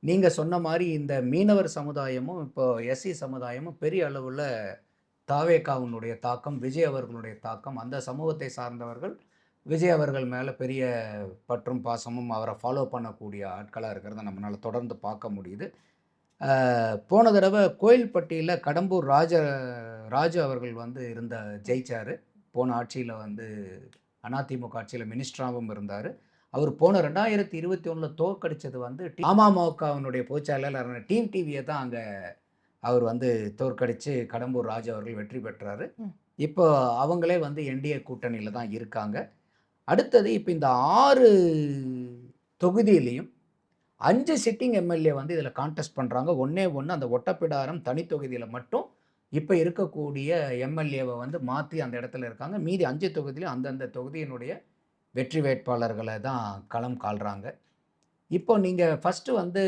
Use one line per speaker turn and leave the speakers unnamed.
நீங்க சொன்ன மாரி இந்த மீனவர் சமுதாயமும், இப்போ எஸ்சி சமுதாயமும் பெரிய அளவுல தாவேகாவினுடைய தாக்கம், விஜய் அவர்களுடைய தாக்கம், அந்த சமூகத்தை சார்ந்தவர்கள் விஜய் அவர்கள் மேல பெரிய பற்றும், பாசமும் அவர ஃபாலோ பண்ணக்கூடிய ஆட்களா இருக்கிறத நம்மனால தொடர்ந்து பார்க்க முடியுது. போன தடவ கோயில்பட்டியில கடம்பூர் ராஜு அவர்கள் வந்து ஜெயிச்சாரு. போன ஆட்சியில வந்து அதிமுக ஆட்சியில மினிஸ்டராவும் இருந்தாரு. அவர் போன 2021ல தோற்கடிச்சது வந்து அமமுகவினுடைய பொதுச் செயலாளரான டீம் டிவிய தான் அங்க அவர் வந்து தோற்கடிச்சு கடம்பூர் ராஜு அவர்கள் வெற்றி பெற்றாரு. இப்போ அவங்களே வந்து என்டிஏ கூட்டணியில தான் இருக்காங்க. அடுத்தது இப்ப இந்த 6 தொகுதியிலயும் 5 சிட்டிங் எம்எல்ஏ வந்து இதில கான்டெஸ்ட் பண்றாங்க. ஒண்ணே ஒண்ணு அந்த ஒட்டப்பிடாரம் தனி தொகுதியில மட்டும் இப்ப இருக்கக்கூடிய எம்எல்ஏவ வந்து மாத்தி அந்த இடத்துல இருக்காங்க. மீதி 5 தொகுதியிலும் அந்தந்த தொகுதியினுடைய வெற்றி வேட்பாளர்கள தான் களம் காள்றாங்க. இப்போ நீங்க ஃபர்ஸ்ட்டு வந்து